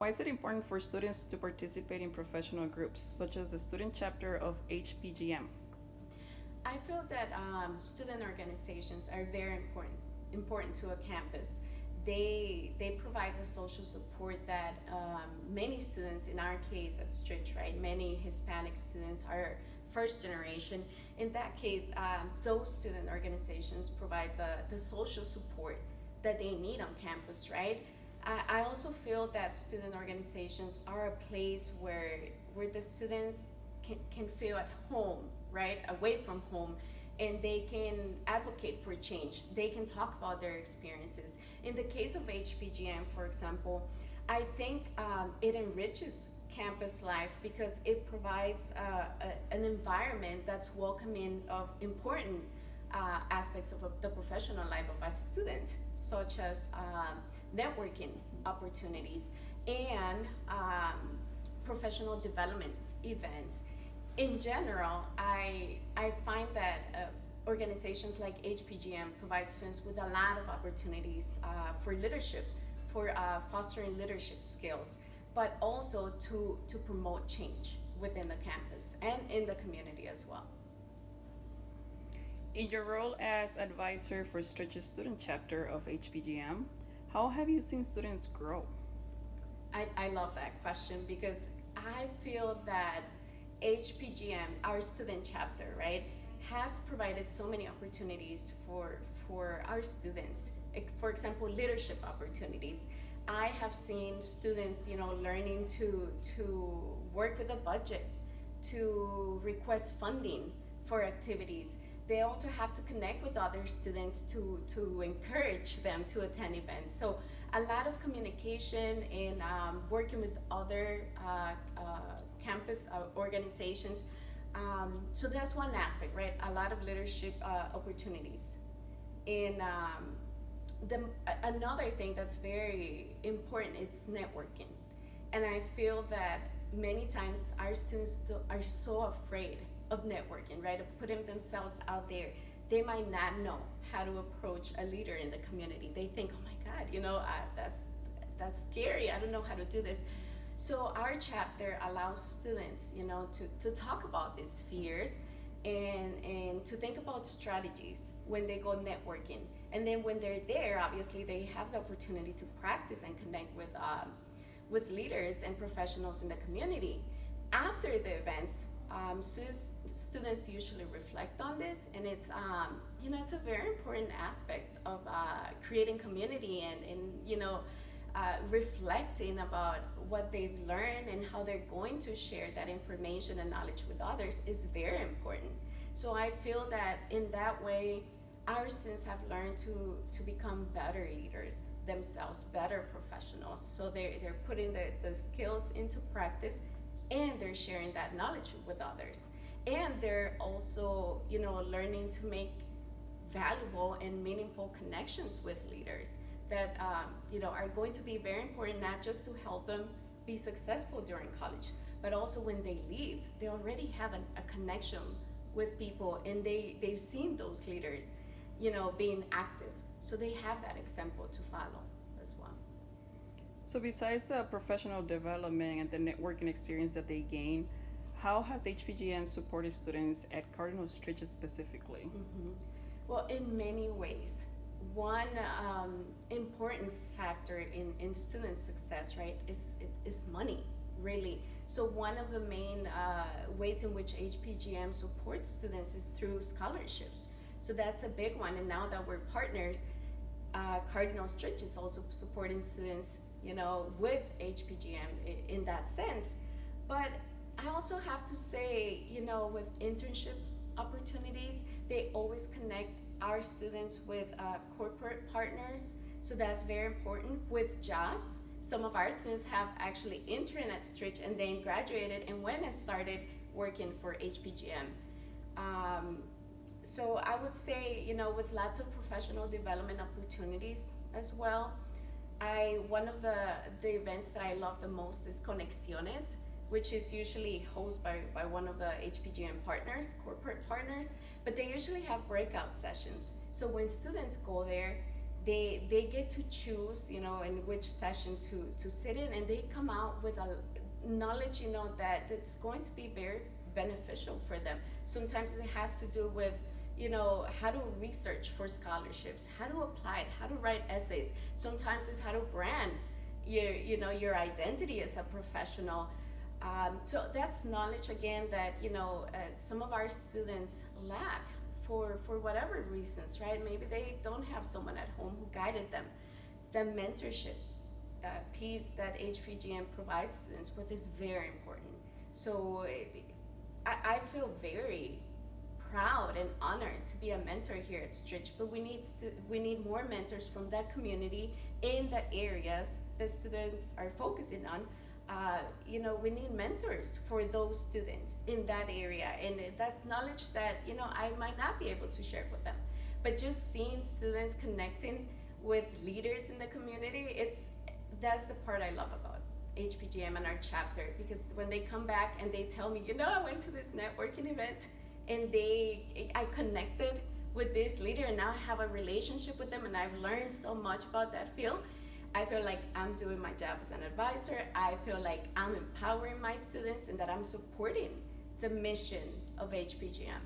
Why is it important for students to participate in professional groups, such as the student chapter of HPGM? I feel that student organizations are very important to a campus. They provide the social support that many students, in our case at Stritch, right, many Hispanic students are first generation. In that case, those student organizations provide the social support that they need on campus, right? I also feel that student organizations are a place where the students can feel at home, right, away from home, and they can advocate for change. They can talk about their experiences. In the case of HPGM, for example, I think it enriches campus life because it provides an environment that's welcoming of important aspects of the professional life of a student, such as networking opportunities and professional development events. In general, I find that organizations like HPGM provide students with a lot of opportunities for leadership, for fostering leadership skills, but also to promote change within the campus and in the community as well. In your role as advisor for Stretch's student chapter of HPGM, how have you seen students grow? I love that question because I feel that HPGM, our student chapter, right, has provided so many opportunities for our students. For example, leadership opportunities. I have seen students, learning to work with a budget, to request funding for activities. They also have to connect with other students to encourage them to attend events. So a lot of communication and working with other campus organizations. So that's one aspect, right? A lot of leadership opportunities. And another thing that's very important is networking. And I feel that many times our students are so afraid of networking, right? Of putting themselves out there. They might not know how to approach a leader in the community. They think, oh my God, that's scary. I don't know how to do this. So our chapter allows students, to talk about these fears and to think about strategies when they go networking. And then when they're there, obviously they have the opportunity to practice and connect with leaders and professionals in the community. After the events, students usually reflect on this, and it's a very important aspect of creating community and reflecting about what they've learned and how they're going to share that information and knowledge with others is very important. So I feel that in that way, our students have learned to become better leaders themselves, better professionals. So they're putting the skills into practice and they're sharing that knowledge with others. And they're also, learning to make valuable and meaningful connections with leaders that are going to be very important, not just to help them be successful during college, but also when they leave, they already have a connection with people, and they've seen those leaders, being active. So they have that example to follow as well. So, besides the professional development and the networking experience that they gain, how has HPGM supported students at Cardinal Stritch specifically? Mm-hmm. Well, in many ways. One important factor in student success, right, is money, really. So one of the main ways in which HPGM supports students is through scholarships. So that's a big one. And now that we're partners, Cardinal Stritch is also supporting students, with HPGM in that sense. But I also have to say, with internship opportunities, they always connect our students with corporate partners. So that's very important. With jobs, some of our students have actually interned at Stritch and then graduated and went and started working for HPGM. Um, so I would say, with lots of professional development opportunities as well. One of the events that I love the most is Conexiones, which is usually hosted by one of the HPGM partners, corporate partners, but they usually have breakout sessions. So when students go there, they get to choose, you know, in which session to sit in, and they come out with a knowledge, you know, that it's going to be very beneficial for them. Sometimes it has to do with, you know, how to research for scholarships, how to apply it, how to write essays. Sometimes it's how to brand you know, your identity as a professional. So that's knowledge again that, you know, some of our students lack for whatever reasons, right? Maybe they don't have someone at home who guided them. The mentorship piece that HPGM provides students with is very important. So I feel very proud and honored to be a mentor here at Stritch, but we need more mentors from that community in the areas that students are focusing on. You know, we need mentors for those students in that area, and that's knowledge that, you know, I might not be able to share with them. But just seeing students connecting with leaders in the community, that's the part I love about HPGM and our chapter, because when they come back and they tell me, you know, I went to this networking event and I connected with this leader and now I have a relationship with them and I've learned so much about that field. I feel like I'm doing my job as an advisor. I feel like I'm empowering my students and that I'm supporting the mission of HPGM.